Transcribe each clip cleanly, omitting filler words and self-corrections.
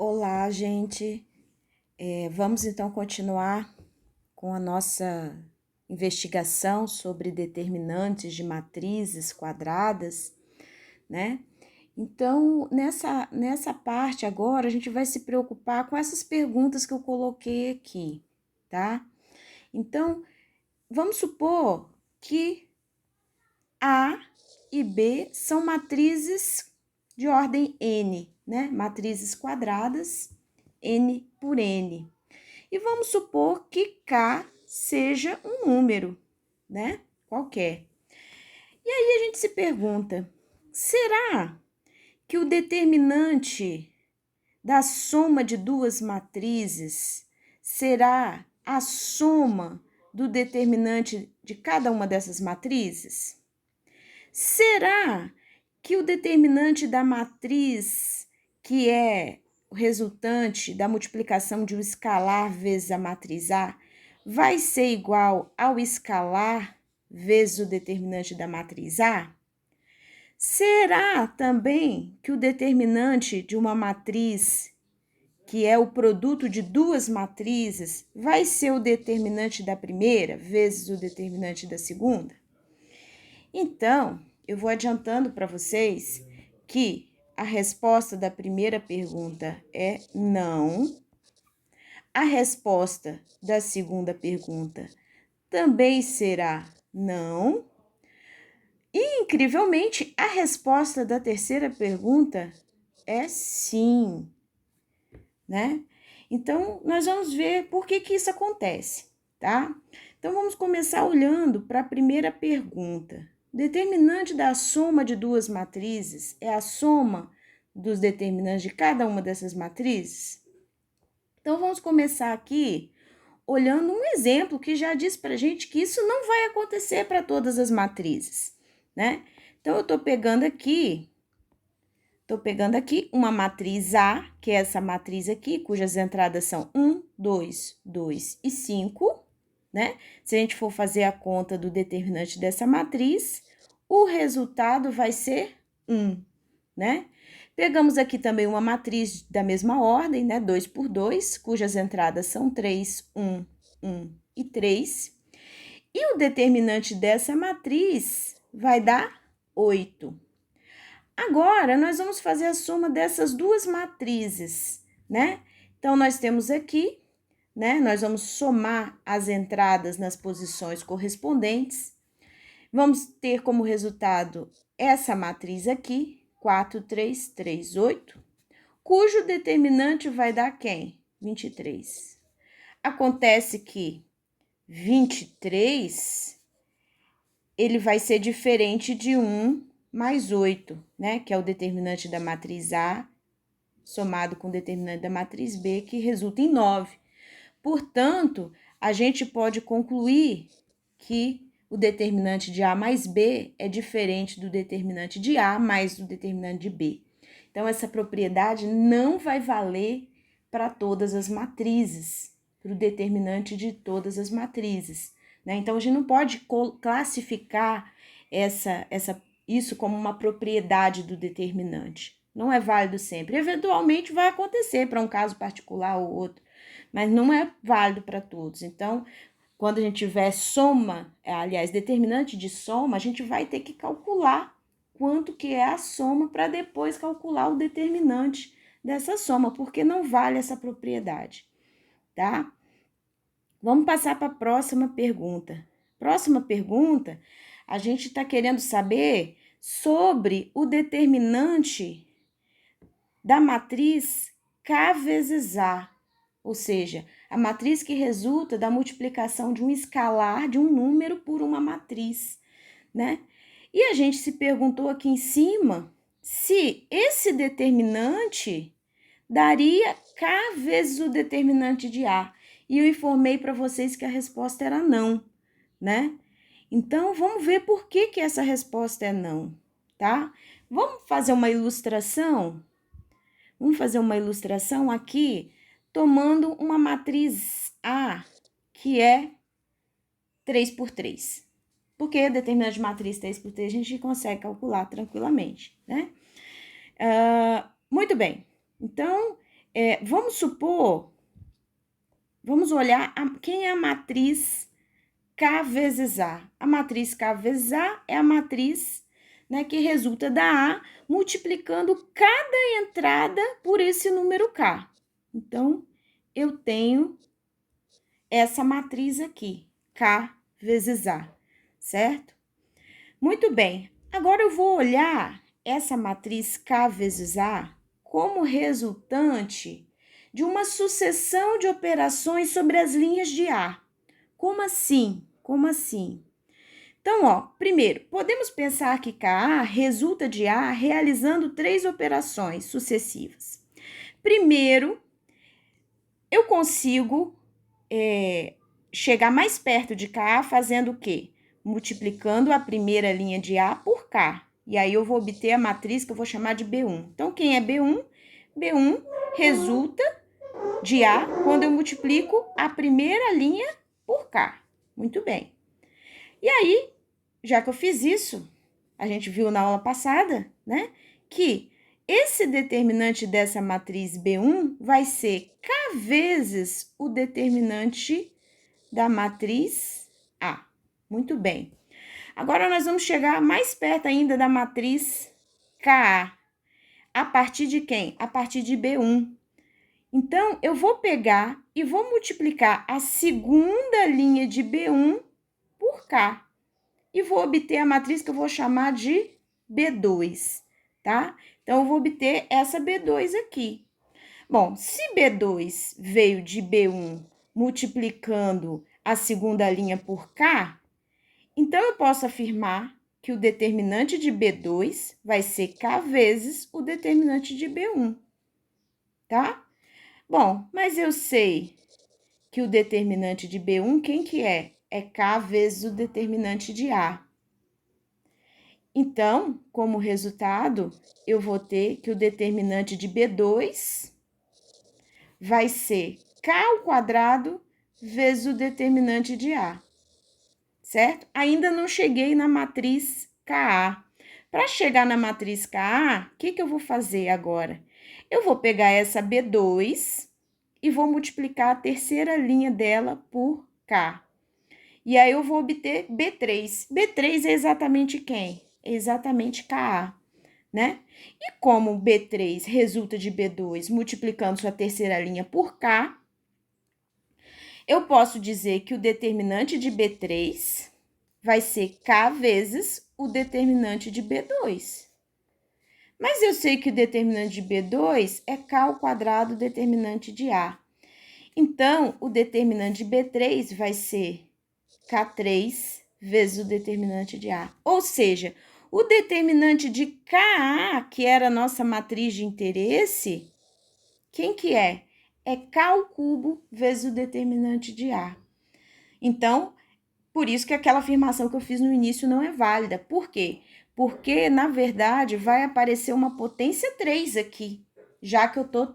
Olá, gente. Vamos então continuar com a nossa investigação sobre determinantes de matrizes quadradas, né? Então, nessa parte agora, a gente vai se preocupar com essas perguntas que eu coloquei aqui, tá? Então, vamos supor que A e B são matrizes de ordem N, né? Matrizes quadradas, N por N. E vamos supor que K seja um número, né? Qualquer. E aí a gente se pergunta: será que o determinante da soma de duas matrizes será a soma do determinante de cada uma dessas matrizes? Será que o determinante da matriz, que é o resultante da multiplicação de um escalar vezes a matriz A, vai ser igual ao escalar vezes o determinante da matriz A? Será também que o determinante de uma matriz, que é o produto de duas matrizes, vai ser o determinante da primeira vezes o determinante da segunda? Então, eu vou adiantando para vocês que a resposta da primeira pergunta é não. A resposta da segunda pergunta também será não. E, incrivelmente, a resposta da terceira pergunta é sim, né? Então, nós vamos ver por que isso acontece, tá? Então, vamos começar olhando para a primeira pergunta. O determinante da soma de duas matrizes é a soma dos determinantes de cada uma dessas matrizes? Então, vamos começar aqui olhando um exemplo que já diz para a gente que isso não vai acontecer para todas as matrizes, né? Então, eu estou pegando aqui uma matriz A, que é essa matriz aqui, cujas entradas são 1, 2, 2 e 5, né? Se a gente for fazer a conta do determinante dessa matriz, o resultado vai ser 1, né? Pegamos aqui também uma matriz da mesma ordem, né? 2 por 2, cujas entradas são 3, 1, 1 e 3. E o determinante dessa matriz vai dar 8. Agora, nós vamos fazer a soma dessas duas matrizes, né? Então, nós temos aqui, né? Nós vamos somar as entradas nas posições correspondentes. Vamos ter como resultado essa matriz aqui, 4, 3, 3, 8, cujo determinante vai dar quem? 23. Acontece que 23, ele vai ser diferente de 1 mais 8, né? Que é o determinante da matriz A, somado com o determinante da matriz B, que resulta em 9. Portanto, a gente pode concluir que o determinante de A mais B é diferente do determinante de A mais do determinante de B. Então, essa propriedade não vai valer para todas as matrizes, para o determinante de todas as matrizes, né? Então, a gente não pode classificar isso como uma propriedade do determinante. Não é válido sempre. Eventualmente vai acontecer para um caso particular ou outro, mas não é válido para todos. Então, quando a gente tiver soma, determinante de soma, a gente vai ter que calcular quanto que é a soma para depois calcular o determinante dessa soma, porque não vale essa propriedade, tá? Vamos passar para a próxima pergunta. Próxima pergunta, a gente está querendo saber sobre o determinante da matriz K vezes A, ou seja, a matriz que resulta da multiplicação de um escalar de um número por uma matriz, né? E a gente se perguntou aqui em cima se esse determinante daria K vezes o determinante de A. E eu informei para vocês que a resposta era não, né? Então, vamos ver por que essa resposta é não, tá? Vamos fazer uma ilustração? Vamos fazer uma ilustração aqui, tomando uma matriz A, que é 3 por 3. Porque a determinante de matriz 3 por 3 a gente consegue calcular tranquilamente, né? Muito bem. Então, Vamos supor, vamos olhar quem é a matriz K vezes A. A matriz K vezes A é a matriz, né, que resulta da A multiplicando cada entrada por esse número K. Então, eu tenho essa matriz aqui, K vezes A, certo? Muito bem. Agora eu vou olhar essa matriz K vezes A como resultante de uma sucessão de operações sobre as linhas de A. Como assim? Como assim? Então, ó, primeiro, podemos pensar que KA resulta de A realizando 3 operações sucessivas. Primeiro, eu consigo chegar mais perto de KA fazendo o quê? Multiplicando a primeira linha de A por K. E aí eu vou obter a matriz que eu vou chamar de B1. Então, quem é B1? B1 resulta de A quando eu multiplico a primeira linha por K. Muito bem. E aí, já que eu fiz isso, a gente viu na aula passada, né, que esse determinante dessa matriz B1 vai ser K vezes o determinante da matriz A. Muito bem. Agora, nós vamos chegar mais perto ainda da matriz KA. A partir de quem? A partir de B1. Então, eu vou pegar e vou multiplicar a segunda linha de B1 por K. E vou obter a matriz que eu vou chamar de B2, tá? Então, eu vou obter essa B2 aqui. Bom, se B2 veio de B1 multiplicando a segunda linha por K, então eu posso afirmar que o determinante de B2 vai ser K vezes o determinante de B1, tá? Bom, mas eu sei que o determinante de B1, quem que é? É K vezes o determinante de A. Então, como resultado, eu vou ter que o determinante de B2 vai ser K ao quadrado vezes o determinante de A, certo? Ainda não cheguei na matriz KA. Para chegar na matriz KA, o que eu vou fazer agora? Eu vou pegar essa B2 e vou multiplicar a terceira linha dela por K. E aí eu vou obter B3. B3 é exatamente quem? É exatamente KA, né? E como B3 resulta de B2 multiplicando sua terceira linha por K, eu posso dizer que o determinante de B3 vai ser K vezes o determinante de B2. Mas eu sei que o determinante de B2 é K ao quadrado determinante de A. Então, o determinante de B3 vai ser K3 vezes o determinante de A. Ou seja, o determinante de KA, que era a nossa matriz de interesse, quem que é? É K ao cubo vezes o determinante de A. Então, por isso que aquela afirmação que eu fiz no início não é válida. Por quê? Porque, na verdade, vai aparecer uma potência 3 aqui, já que eu estou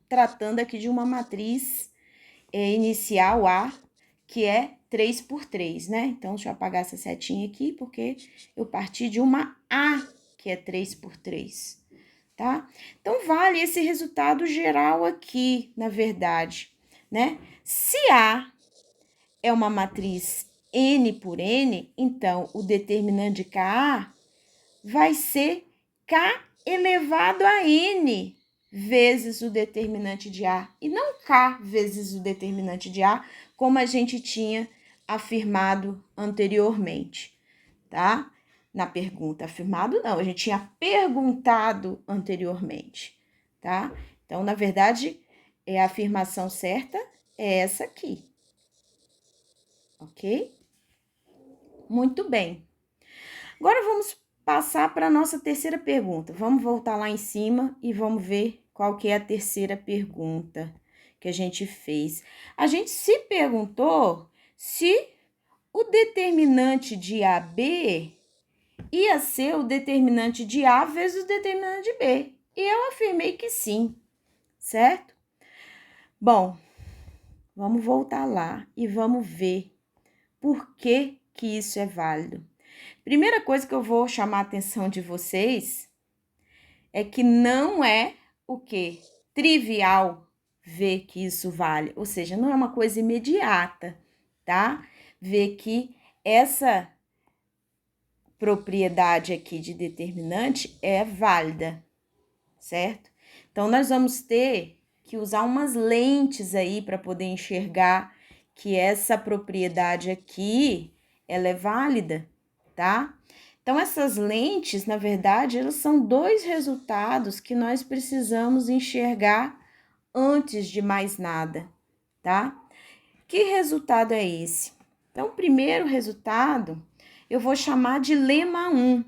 tratando aqui de uma matriz inicial A, que é 3 por 3, né? Então, deixa eu apagar essa setinha aqui, porque eu parti de uma A, que é 3 por 3, tá? Então, vale esse resultado geral aqui, na verdade, né? Se A é uma matriz N por N, então, o determinante de KA vai ser K elevado a N vezes o determinante de A, e não K vezes o determinante de A, como a gente tinha afirmado anteriormente, tá? Na pergunta, afirmado não, a gente tinha perguntado anteriormente, tá? Então, na verdade, a afirmação certa é essa aqui, ok? Muito bem. Agora vamos passar para a nossa terceira pergunta. Vamos voltar lá em cima e vamos ver qual que é a terceira pergunta que a gente fez. A gente se perguntou se o determinante de AB ia ser o determinante de A vezes o determinante de B. E eu afirmei que sim, certo? Bom, vamos voltar lá e vamos ver por que isso é válido. Primeira coisa que eu vou chamar a atenção de vocês é que não é o quê? trivial ver que isso vale, ou seja, não é uma coisa imediata, tá? Ver que essa propriedade aqui de determinante é válida, certo? Então, nós vamos ter que usar umas lentes aí para poder enxergar que essa propriedade aqui, ela é válida, tá? Então, essas lentes, na verdade, elas são dois resultados que nós precisamos enxergar antes de mais nada, tá? Que resultado é esse? Então, o primeiro resultado eu vou chamar de lema 1,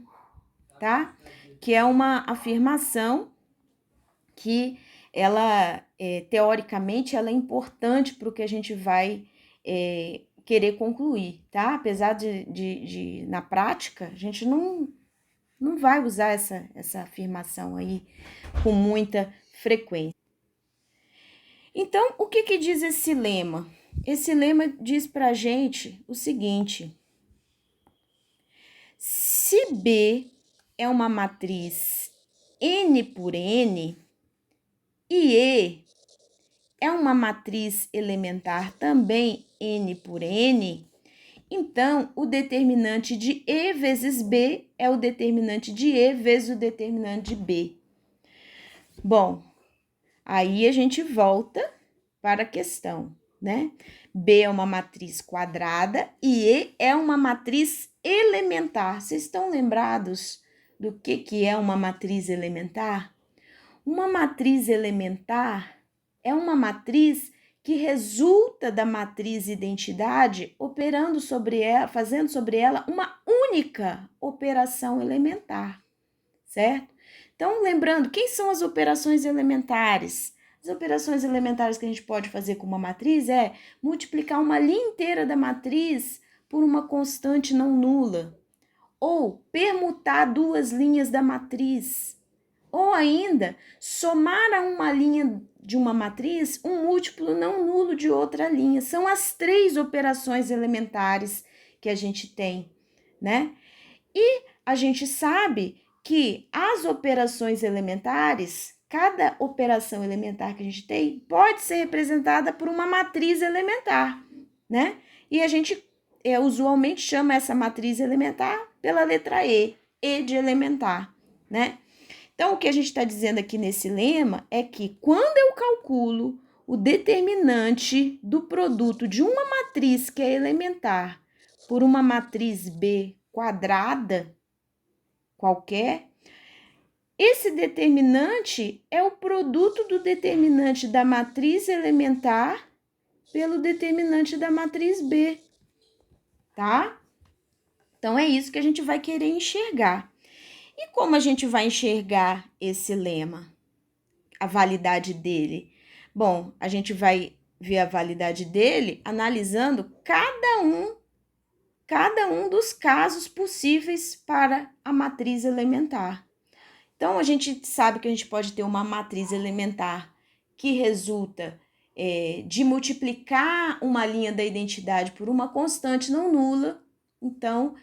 tá? Que é uma afirmação que ela, teoricamente, ela é importante para o que a gente vai querer concluir, tá? Apesar de na prática, a gente não vai usar essa afirmação aí com muita frequência. Então, o que diz esse lema? Esse lema diz pra gente o seguinte: se B é uma matriz N por N e E é uma matriz elementar também N por N, então o determinante de E vezes B é o determinante de E vezes o determinante de B. Bom, aí a gente volta para a questão, né? B é uma matriz quadrada e E é uma matriz elementar. Vocês estão lembrados do que é uma matriz elementar? Uma matriz elementar é uma matriz que resulta da matriz identidade operando sobre ela, fazendo sobre ela uma única operação elementar, certo? Então, lembrando, quem são as operações elementares? As operações elementares que a gente pode fazer com uma matriz é multiplicar uma linha inteira da matriz por uma constante não nula, ou permutar duas linhas da matriz, ou ainda somar a uma linha de uma matriz um múltiplo não nulo de outra linha. São as três operações elementares que a gente tem, né? E a gente sabe que as operações elementares, cada operação elementar que a gente tem, pode ser representada por uma matriz elementar, né? E a gente usualmente chama essa matriz elementar pela letra E de elementar, né? Então, o que a gente está dizendo aqui nesse lema é que quando eu calculo o determinante do produto de uma matriz que é elementar por uma matriz B quadrada qualquer, esse determinante é o produto do determinante da matriz elementar pelo determinante da matriz B, tá? Então, é isso que a gente vai querer enxergar. E como a gente vai enxergar esse lema, a validade dele? Bom, a gente vai ver a validade dele analisando cada um dos casos possíveis para a matriz elementar. Então, a gente sabe que a gente pode ter uma matriz elementar que resulta de multiplicar uma linha da identidade por uma constante não nula. Então,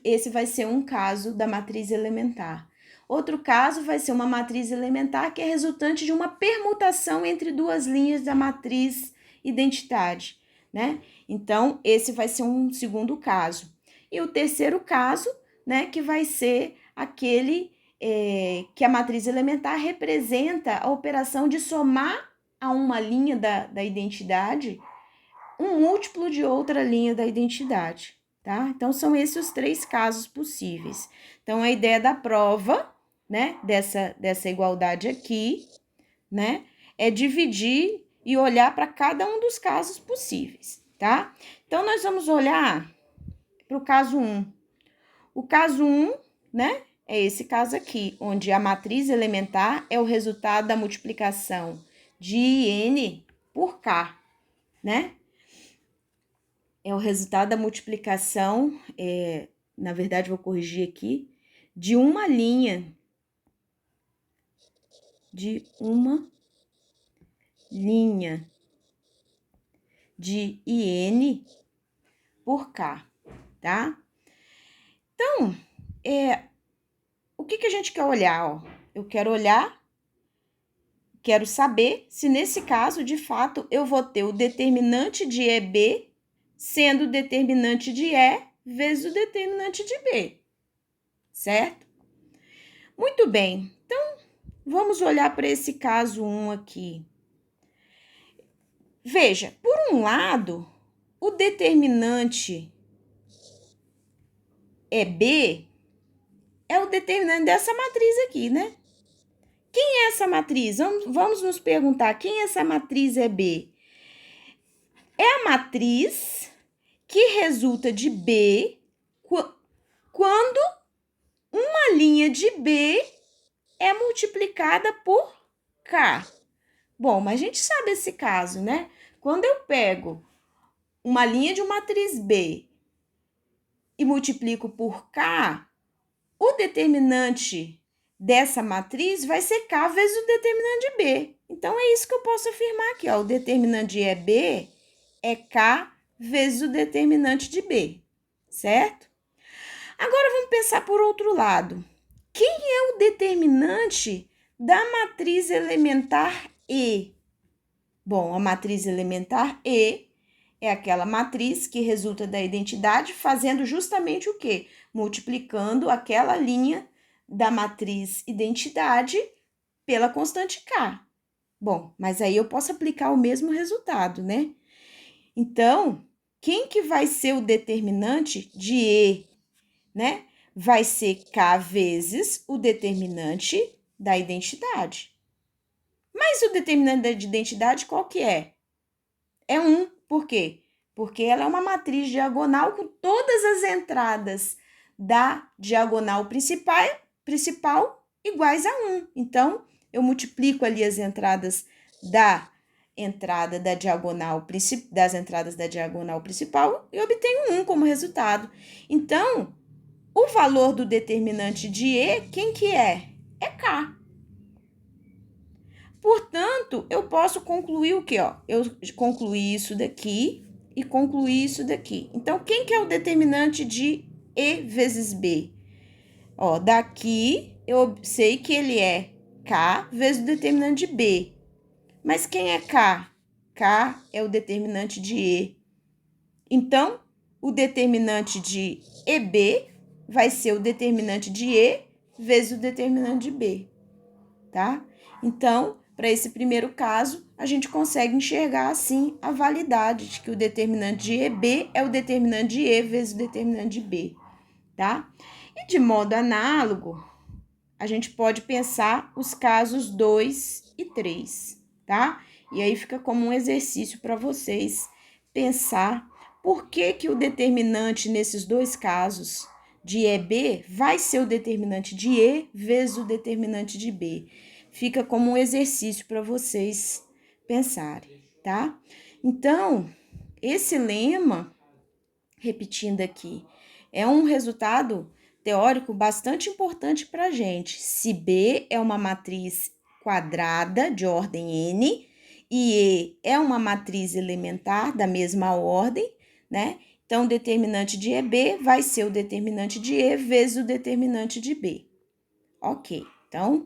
esse vai ser um caso da matriz elementar. Outro caso vai ser uma matriz elementar que é resultante de uma permutação entre duas linhas da matriz identidade, né? Então, esse vai ser um segundo caso. E o terceiro caso, né, que vai ser aquele que a matriz elementar representa a operação de somar a uma linha da identidade um múltiplo de outra linha da identidade, tá? Então, são esses os três casos possíveis. Então, a ideia da prova, né, dessa igualdade aqui, né, é dividir e olhar para cada um dos casos possíveis, tá? Então, nós vamos olhar para o caso 1. O caso 1, né, é esse caso aqui, onde a matriz elementar é o resultado da multiplicação de N por K, né? É o resultado da multiplicação, na verdade, vou corrigir aqui, de uma linha de IN por K, tá? Então, o que a gente quer olhar? Ó? Eu quero olhar quero saber se nesse caso, de fato, eu vou ter o determinante de EB sendo o determinante de E vezes o determinante de B, certo? Muito bem, então vamos olhar para esse caso 1 aqui. Veja, por um lado, o determinante EB é o determinante dessa matriz aqui, né? Quem é essa matriz? Vamos nos perguntar, quem é essa matriz EB? É a matriz que resulta de B quando uma linha de B é multiplicada por K. Bom, mas a gente sabe esse caso, né? Quando eu pego uma linha de uma matriz B e multiplico por K, o determinante dessa matriz vai ser K vezes o determinante de B. Então, é isso que eu posso afirmar aqui, ó. O determinante de EB é K vezes o determinante de B, certo? Agora, vamos pensar por outro lado. Quem é o determinante da matriz elementar E? Bom, a matriz elementar E é aquela matriz que resulta da identidade fazendo justamente o quê? Multiplicando aquela linha da matriz identidade pela constante K. Bom, mas aí eu posso aplicar o mesmo resultado, né? Então, quem que vai ser o determinante de E, né? Vai ser K vezes o determinante da identidade. Mas o determinante da identidade qual que é? É 1. Por quê? Porque ela é uma matriz diagonal com todas as entradas da diagonal principal iguais a 1. Então, eu multiplico ali as entradas da entrada da diagonal das entradas da diagonal principal e obtenho 1 como resultado. Então, o valor do determinante de E, quem que é? É K. Portanto, eu posso concluir o quê? Ó? Eu concluí isso daqui e concluí isso daqui. Então, quem que é o determinante de E vezes B? Ó, daqui eu sei que ele é K vezes o determinante de B. Mas quem é K? K é o determinante de E. Então, o determinante de EB vai ser o determinante de E vezes o determinante de B, tá? Então, para esse primeiro caso, a gente consegue enxergar, assim, a validade de que o determinante de EB é o determinante de E vezes o determinante de B, tá? E de modo análogo, a gente pode pensar os casos 2 e 3, tá? E aí fica como um exercício para vocês pensar por que que o determinante nesses dois casos de EB vai ser o determinante de E vezes o determinante de B. Fica como um exercício para vocês pensarem, tá? Então, esse lema, repetindo aqui, é um resultado teórico bastante importante para a gente. Se B é uma matriz quadrada de ordem N e E é uma matriz elementar da mesma ordem, né? Então, o determinante de EB vai ser o determinante de E vezes o determinante de B. Ok, então,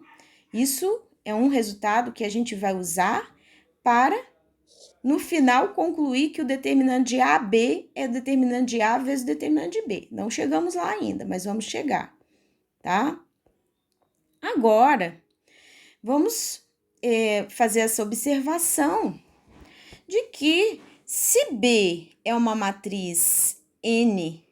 isso é um resultado que a gente vai usar para, no final, concluir que o determinante de AB é o determinante de A vezes o determinante de B. Não chegamos lá ainda, mas vamos chegar, tá? Agora, vamos fazer essa observação de que se B é uma matriz N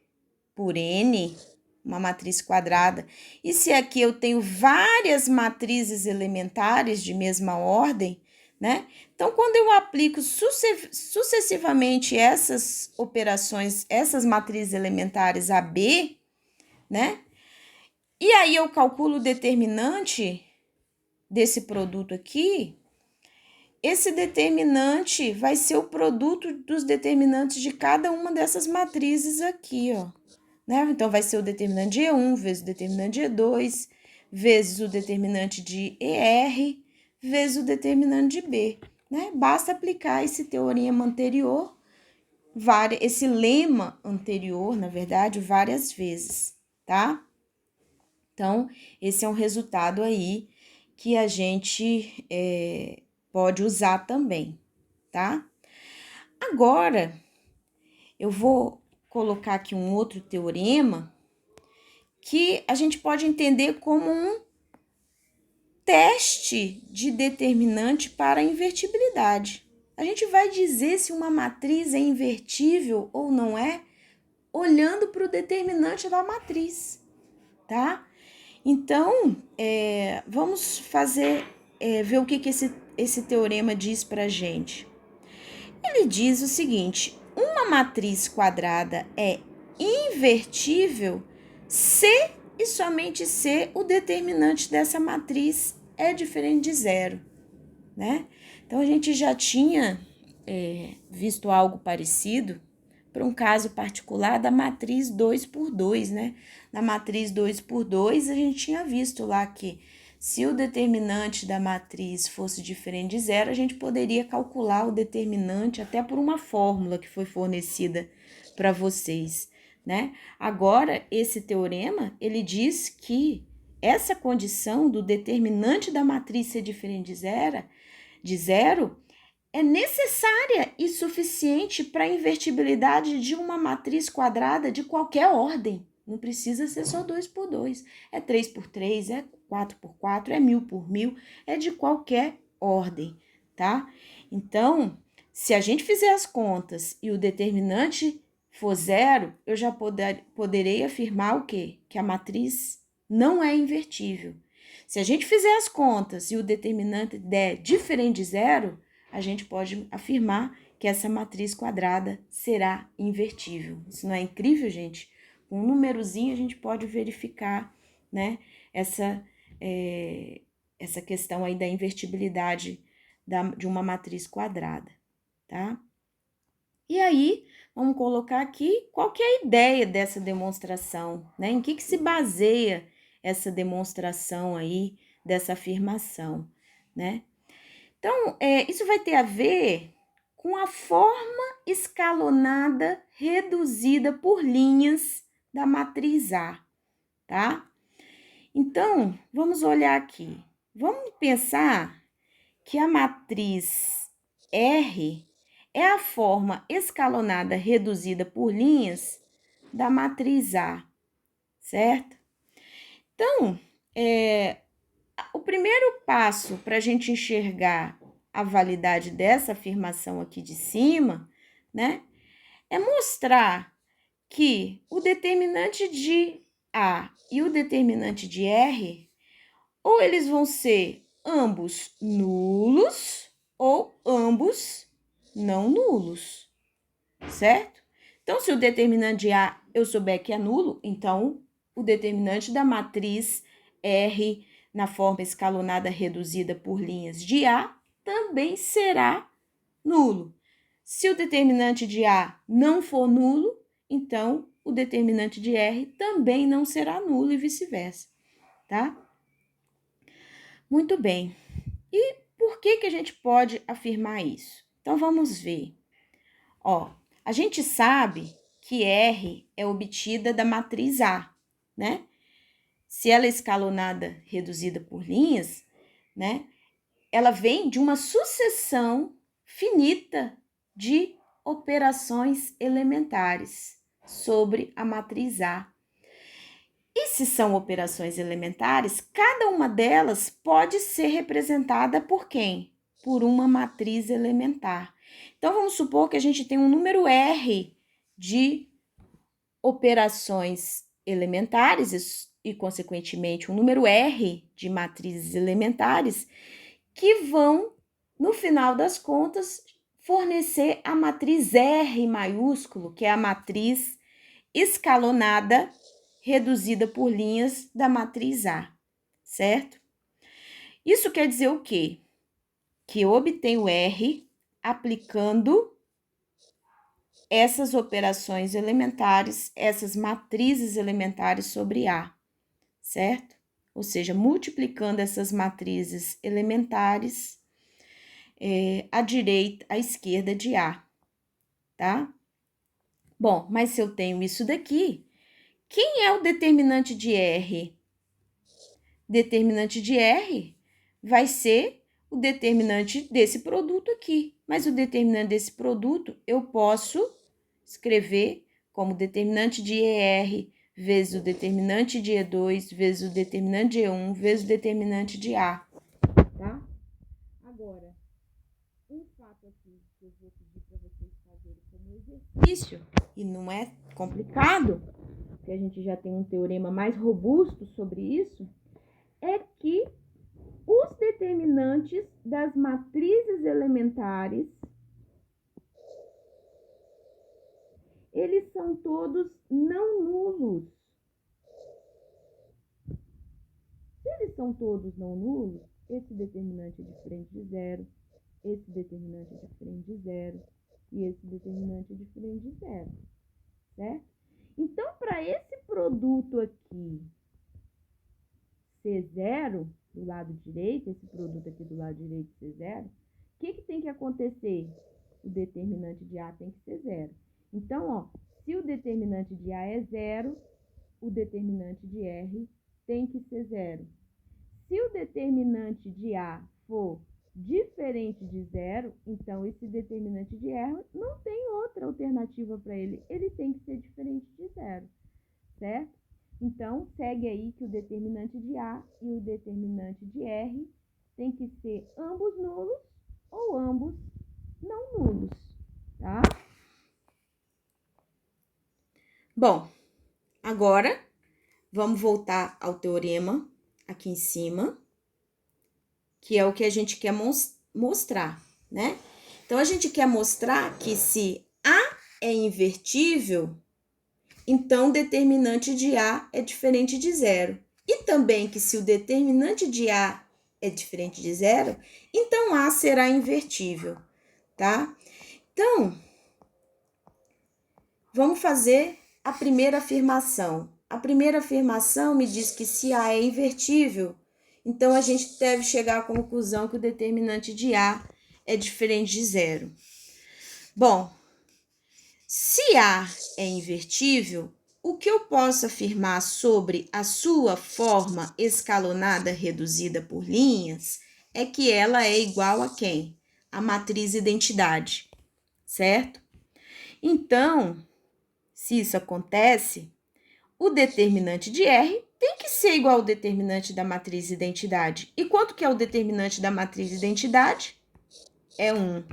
por N, uma matriz quadrada, e se aqui eu tenho várias matrizes elementares de mesma ordem, né? Então, quando eu aplico sucessivamente essas operações, essas matrizes elementares a B, né? E aí eu calculo o determinante desse produto aqui, esse determinante vai ser o produto dos determinantes de cada uma dessas matrizes aqui, ó. Né? Então, vai ser o determinante de E1 vezes o determinante de E2, vezes o determinante de ER, vezes o determinante de B. Né? Basta aplicar esse teorema anterior, esse lema anterior, na verdade, várias vezes, tá? Então, esse é um resultado aí que a gente pode usar também, tá? Agora, eu vou colocar aqui um outro teorema que a gente pode entender como um teste de determinante para a invertibilidade. A gente vai dizer se uma matriz é invertível ou não é, olhando para o determinante da matriz, tá? Então, vamos ver o que esse teorema diz para a gente. Ele diz o seguinte: uma matriz quadrada é invertível se e somente se o determinante dessa matriz é diferente de zero, né? Então, a gente já tinha visto algo parecido para um caso particular da matriz 2 por 2, né? Na matriz 2 por 2, a gente tinha visto lá que se o determinante da matriz fosse diferente de zero, a gente poderia calcular o determinante até por uma fórmula que foi fornecida para vocês, né? Agora, esse teorema, ele diz que essa condição do determinante da matriz ser diferente de zero é necessária e suficiente para a invertibilidade de uma matriz quadrada de qualquer ordem. Não precisa ser só 2 por 2, é 3 por 3, é 4 por 4, é 1000 por 1000, é de qualquer ordem, tá? Então, se a gente fizer as contas e o determinante for zero, eu já poderei afirmar o quê? Que a matriz não é invertível. Se a gente fizer as contas e o determinante der diferente de zero, a gente pode afirmar que essa matriz quadrada será invertível. Isso não é incrível, gente? Com um númerozinho a gente pode verificar, né, essa questão aí da invertibilidade de uma matriz quadrada, tá? E aí, vamos colocar aqui qual que é a ideia dessa demonstração, né? Em que se baseia essa demonstração aí, dessa afirmação, né? Então, isso vai ter a ver com a forma escalonada reduzida por linhas da matriz A, tá? Então, vamos olhar aqui. Vamos pensar que a matriz R é a forma escalonada reduzida por linhas da matriz A, certo? Então, o primeiro passo para a gente enxergar a validade dessa afirmação aqui de cima, né, é mostrar que o determinante de A e o determinante de R, ou eles vão ser ambos nulos ou ambos não nulos, certo? Então, se o determinante de A eu souber que é nulo, então o determinante da matriz R na forma escalonada reduzida por linhas de A também será nulo. Se o determinante de A não for nulo, então o determinante de R também não será nulo e vice-versa, tá? Muito bem. E por que a gente pode afirmar isso? Então, vamos ver. Ó, a gente sabe que R é obtida da matriz A, né? Se ela é escalonada reduzida por linhas, né? Ela vem de uma sucessão finita de operações elementares sobre a matriz A. E se são operações elementares, cada uma delas pode ser representada por quem? Por uma matriz elementar. Então, vamos supor que a gente tem um número R de operações elementares e, consequentemente, um número R de matrizes elementares que vão, no final das contas, fornecer a matriz R maiúsculo, que é a matriz escalonada reduzida por linhas da matriz A, certo? Isso quer dizer o quê? Que eu obtenho R aplicando essas operações elementares, essas matrizes elementares sobre A, certo? Ou seja, multiplicando essas matrizes elementares à esquerda de A, tá? Bom, mas se eu tenho isso daqui, quem é o determinante de R? Determinante de R vai ser o determinante desse produto aqui. Mas o determinante desse produto eu posso escrever como determinante de ER vezes o determinante de E2 vezes o determinante de E1 vezes o determinante de A, tá? Agora, um fato aqui que eu vou pedir para vocês fazerem como exercício, e não é complicado, porque a gente já tem um teorema mais robusto sobre isso, é que os determinantes das matrizes elementares, eles são todos não nulos. Se eles são todos não nulos, esse determinante é diferente de zero, esse determinante é diferente de zero e esse determinante é diferente de zero, certo? Então, para esse produto aqui ser zero, do lado direito, esse produto aqui do lado direito ser zero, o que tem que acontecer? O determinante de A tem que ser zero. Então, ó, se o determinante de A é zero, o determinante de R tem que ser zero. Se o determinante de A for diferente de zero, então esse determinante de R não tem outra alternativa para ele. Ele tem que ser diferente de zero, certo? Então, segue aí que o determinante de A e o determinante de R tem que ser ambos nulos ou ambos não nulos, tá? Bom, agora vamos voltar ao teorema aqui em cima, que é o que a gente quer mostrar, né? Então, a gente quer mostrar que se A é invertível, então o determinante de A é diferente de zero. E também que se o determinante de A é diferente de zero, então A será invertível, tá? Então, vamos fazer a primeira afirmação. A primeira afirmação me diz que se A é invertível, então a gente deve chegar à conclusão que o determinante de A é diferente de zero. Bom, se A é invertível, o que eu posso afirmar sobre a sua forma escalonada reduzida por linhas é que ela é igual a quem? A matriz identidade, certo? Então, se isso acontece, o determinante de R tem que ser igual ao determinante da matriz identidade. E quanto que é o determinante da matriz identidade? É 1,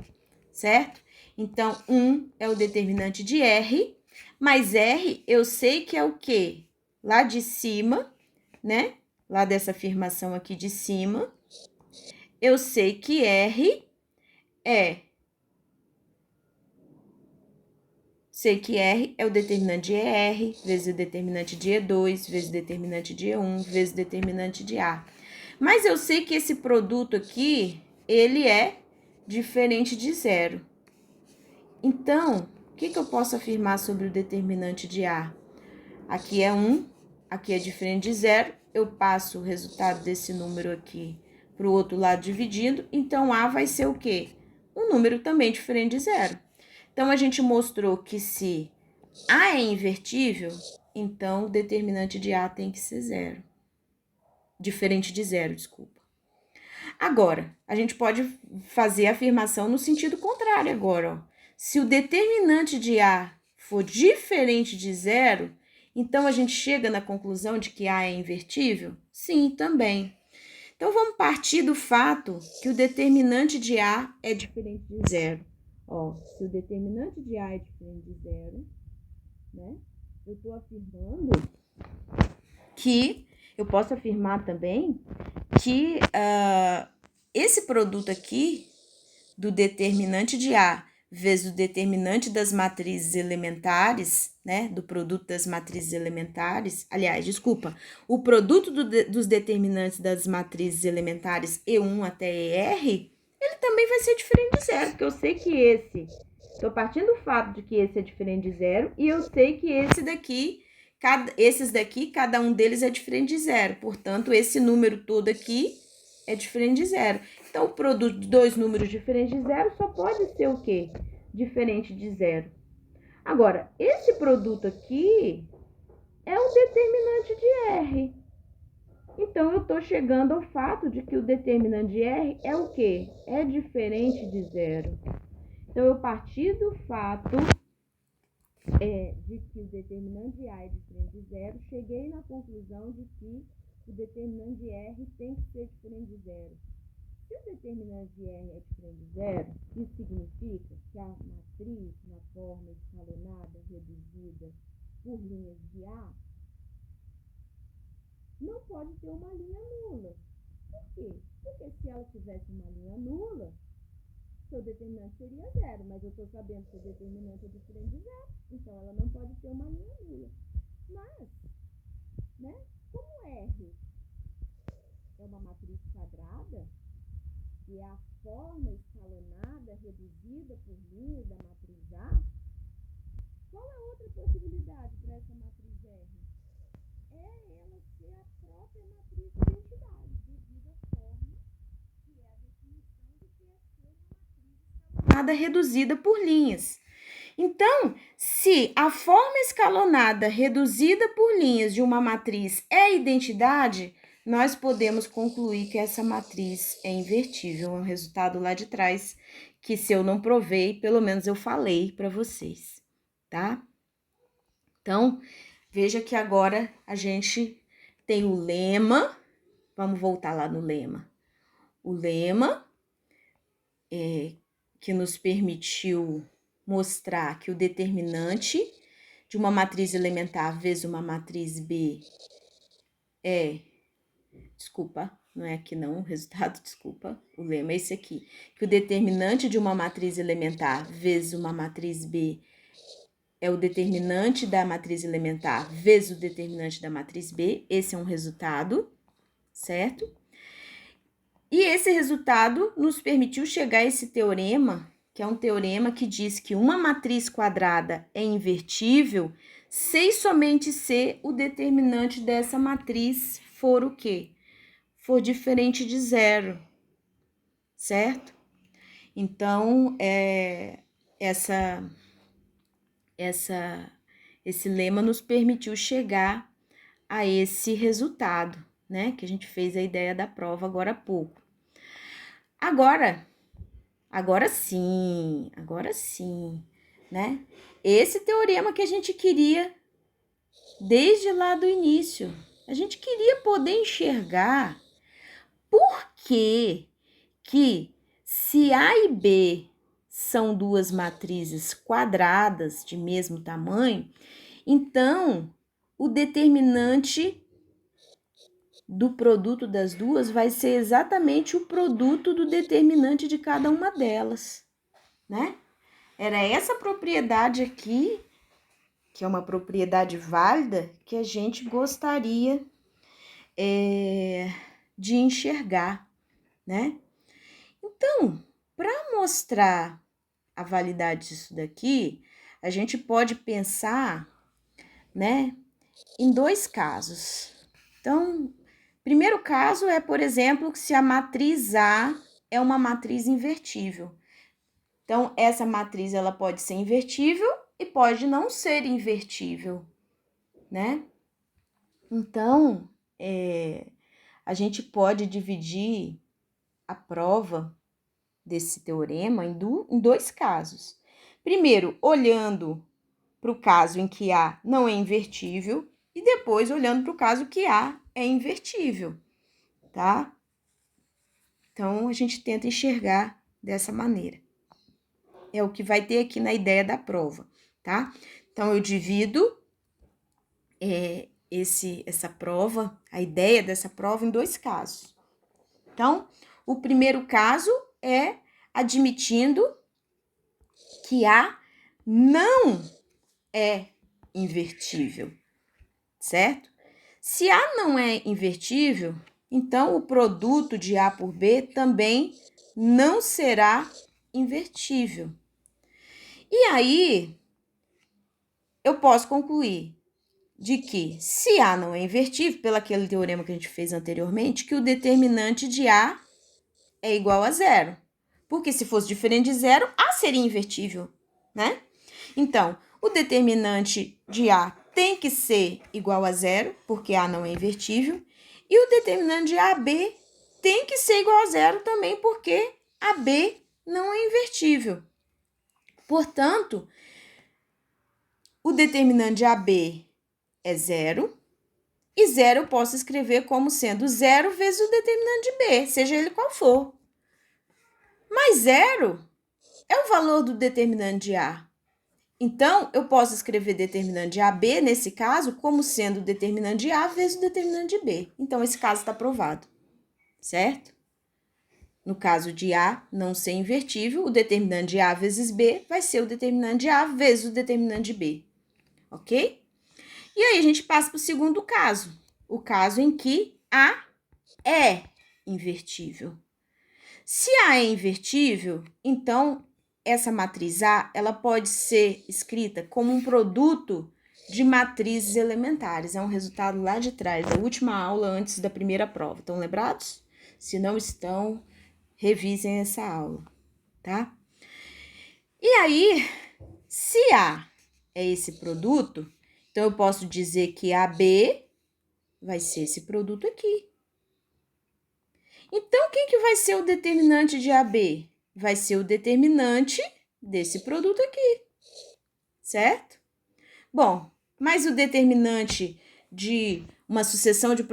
certo? Então, 1 é o determinante de R, mas R eu sei que é o quê? Lá de cima, né? Lá dessa afirmação aqui de cima, eu sei que R é... Sei que R é o determinante de ER, vezes o determinante de E2, vezes o determinante de E1, vezes o determinante de A. Mas eu sei que esse produto aqui, ele é diferente de zero. Então, o que eu posso afirmar sobre o determinante de A? Aqui é 1, aqui é diferente de zero, eu passo o resultado desse número aqui para o outro lado dividindo, então A vai ser o quê? Um número também diferente de zero. Então, a gente mostrou que se A é invertível, então o determinante de A tem que ser zero. Diferente de zero, desculpa. Agora, a gente pode fazer a afirmação no sentido contrário agora, ó. Se o determinante de A for diferente de zero, então a gente chega na conclusão de que A é invertível? Sim, também. Então, vamos partir do fato que o determinante de A é diferente de zero. Ó, se o determinante de A é diferente de zero, né? Eu estou afirmando que, eu posso afirmar também que esse produto aqui, do determinante de A vezes o determinante das matrizes elementares, né? Do produto das matrizes elementares, aliás, desculpa, o produto dos determinantes das matrizes elementares E1 até ER, ele também vai ser diferente de zero, porque eu sei que esse, estou partindo do fato de que esse é diferente de zero, e eu sei que esse daqui, esses daqui, cada um deles é diferente de zero, portanto, esse número todo aqui é diferente de zero. Então, o produto de dois números diferentes de zero só pode ser o quê? Diferente de zero. Agora, esse produto aqui é o determinante de R. Então, eu estou chegando ao fato de que o determinante de R é o quê? É diferente de zero. Então, eu parti do fato de que o determinante de A é diferente de zero, cheguei na conclusão de que o determinante de R tem que ser diferente de zero. Se o determinante de R é diferente de zero, isso significa que a matriz na forma escalonada reduzida por linhas de A não pode ter uma linha nula. Por quê? Porque se ela tivesse uma linha nula, seu determinante seria zero, mas eu estou sabendo que o determinante é diferente de zero, então ela não pode ter uma linha nula. Mas, né, como R é uma matriz quadrada, e é a forma escalonada reduzida por linhas da matriz A, qual é a outra possibilidade para essa matriz R? É ela ser a própria matriz de identidade, devido à forma que é a definição do que é ser uma matriz escalonada reduzida por linhas. Então, se a forma escalonada reduzida por linhas de uma matriz é identidade, nós podemos concluir que essa matriz é invertível. É um resultado lá de trás que, se eu não provei, pelo menos eu falei para vocês, tá? Então, veja que agora a gente tem o lema. Vamos voltar lá no lema. O lema que nos permitiu mostrar que o determinante de uma matriz elementar vezes uma matriz B não é aqui não, o resultado, desculpa, o lema é esse aqui, que o determinante de uma matriz elementar vezes uma matriz B é o determinante da matriz elementar vezes o determinante da matriz B, esse é um resultado, certo? E esse resultado nos permitiu chegar a esse teorema, que é um teorema que diz que uma matriz quadrada é invertível se e somente se o determinante dessa matriz for o quê? For diferente de zero, certo? Então, esse lema nos permitiu chegar a esse resultado, né? Que a gente fez a ideia da prova agora há pouco. Agora sim, né? Esse teorema que a gente queria desde lá do início. A gente queria poder enxergar por que se A e B são duas matrizes quadradas de mesmo tamanho, então o determinante do produto das duas vai ser exatamente o produto do determinante de cada uma delas, né? Era essa propriedade aqui, que é uma propriedade válida, que a gente gostaria de enxergar, né? Então, para mostrar a validade disso daqui, a gente pode pensar, né, em dois casos. Então, primeiro caso é, por exemplo, se a matriz A é uma matriz invertível. Então, essa matriz ela pode ser invertível e pode não ser invertível, né? Então, a gente pode dividir a prova desse teorema em dois casos. Primeiro, olhando para o caso em que A não é invertível e depois olhando para o caso que A é invertível, tá? Então, a gente tenta enxergar dessa maneira. É o que vai ter aqui na ideia da prova, tá? Então, eu divido essa prova, a ideia dessa prova em dois casos. Então, o primeiro caso é admitindo que A não é invertível, certo? Se A não é invertível, então o produto de A por B também não será invertível. E aí, eu posso concluir de que, se A não é invertível, pelo aquele teorema que a gente fez anteriormente, que o determinante de A é igual a zero. Porque se fosse diferente de zero, A seria invertível, né? Então, o determinante de A tem que ser igual a zero, porque A não é invertível, E o determinante de AB tem que ser igual a zero também, porque AB não é invertível. Portanto, o determinante de AB é zero, e zero eu posso escrever como sendo zero vezes o determinante de B, seja ele qual for. Mas zero é o valor do determinante de A. Então, eu posso escrever determinante de AB, nesse caso, como sendo o determinante de A vezes o determinante de B. Então, esse caso está provado, certo? No caso de A não ser invertível, o determinante de A vezes B vai ser o determinante de A vezes o determinante de B, ok? E aí, a gente passa para o segundo caso, o caso em que A é invertível. Se A é invertível, então essa matriz A, ela pode ser escrita como um produto de matrizes elementares. É um resultado lá de trás, da última aula antes da primeira prova. Estão lembrados? Se não estão, revisem essa aula, tá? E aí, se A é esse produto, então eu posso dizer que AB vai ser esse produto aqui. Então, quem que vai ser o determinante de AB? Vai ser o determinante desse produto aqui, certo? Bom, mas o determinante de uma sucessão de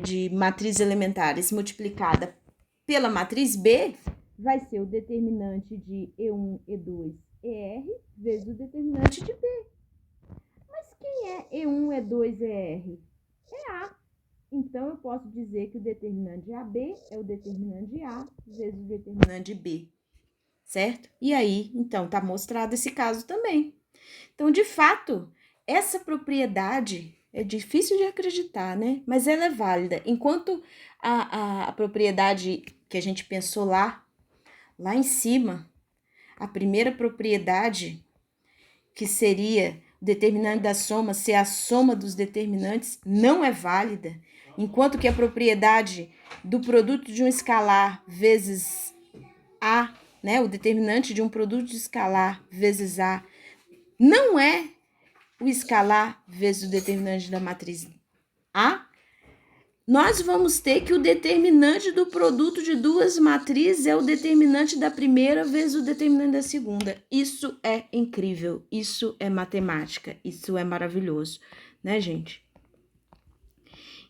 de matrizes elementares multiplicada pela matriz B vai ser o determinante de E1, E2, ER vezes o determinante de B. Mas quem é E1, E2, ER? É A. Então, eu posso dizer que o determinante de AB é o determinante de A vezes o determinante de B, certo? E aí, então, tá mostrado esse caso também. Então, de fato, essa propriedade é difícil de acreditar, né? Mas ela é válida. Enquanto a propriedade que a gente pensou lá em cima, a primeira propriedade, que seria o determinante da soma ser a soma dos determinantes, não é válida, enquanto que a propriedade do produto de um escalar vezes A, né, o determinante de um produto de escalar vezes A, não é o escalar vezes o determinante da matriz A, nós vamos ter que o determinante do produto de duas matrizes é o determinante da primeira vezes o determinante da segunda. Isso é incrível, isso é matemática, isso é maravilhoso, né, gente?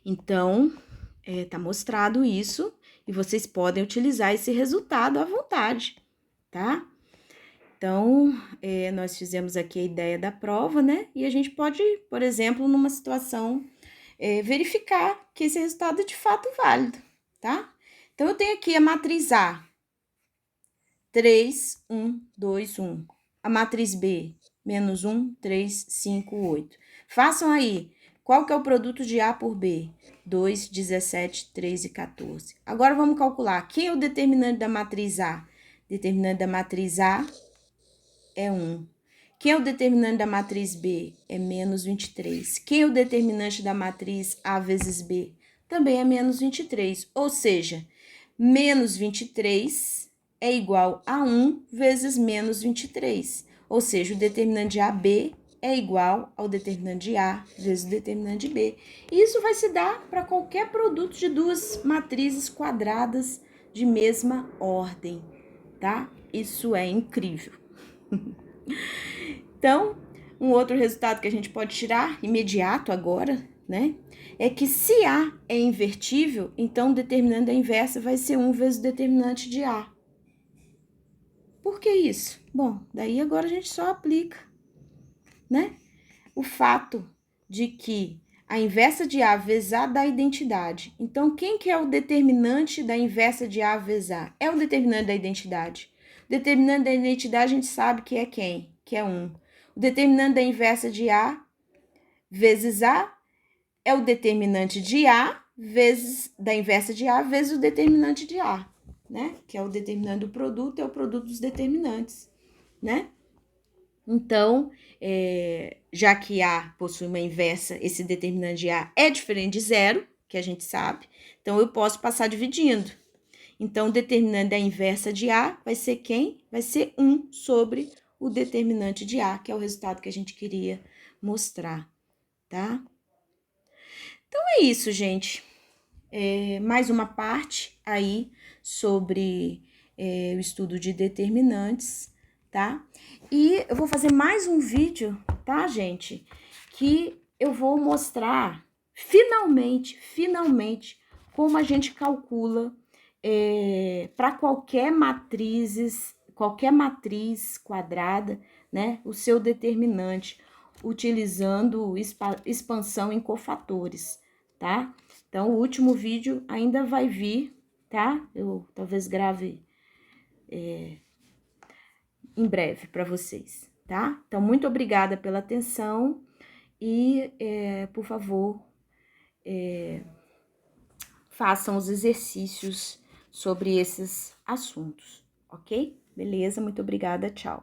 Então, tá mostrado isso e vocês podem utilizar esse resultado à vontade, tá? Então, nós fizemos aqui a ideia da prova, né? E a gente pode, por exemplo, numa situação, verificar que esse resultado é de fato válido, tá? Então, eu tenho aqui a matriz A, 3, 1, 2, 1. A matriz B, menos 1, 3, 5, 8. Façam aí, qual que é o produto de A por B? 2, 17, 3 e 14. Agora, vamos calcular. Quem é o determinante da matriz A? Determinante da matriz A é 1. Quem é o determinante da matriz B? É menos 23. Quem é o determinante da matriz A vezes B? Também é menos 23. Ou seja, menos 23 é igual a 1 vezes menos 23. Ou seja, o determinante de AB é igual ao determinante de A vezes o determinante de B. E isso vai se dar para qualquer produto de duas matrizes quadradas de mesma ordem, tá? Isso é incrível. Então, um outro resultado que a gente pode tirar imediato agora, né? É que se A é invertível, então o determinante da inversa vai ser 1 vezes o determinante de A. Por que isso? Bom, daí agora a gente só aplica, né? O fato de que a inversa de A vezes A dá identidade. Então, quem que é o determinante da inversa de A vezes A? É o determinante da identidade. O determinante da identidade a gente sabe que é quem? Que é 1. O determinante da inversa de A vezes A é o determinante de A vezes da inversa de A vezes o determinante de A, né? Que é o determinante do produto, é o produto dos determinantes, né? Então, já que A possui uma inversa, esse determinante de A é diferente de zero, que a gente sabe, então eu posso passar dividindo. Então, o determinante da inversa de A vai ser quem? Vai ser 1 sobre o determinante de A, que é o resultado que a gente queria mostrar, tá? Então, é isso, gente. mais uma parte aí sobre o estudo de determinantes, tá? E eu vou fazer mais um vídeo, tá, gente? Que eu vou mostrar finalmente, como a gente calcula para qualquer matriz quadrada, né, o seu determinante, utilizando expansão em cofatores, tá? Então, o último vídeo ainda vai vir, tá? Eu talvez grave em breve para vocês, tá? Então, muito obrigada pela atenção e, por favor, façam os exercícios sobre esses assuntos, ok? Beleza? Muito obrigada, tchau.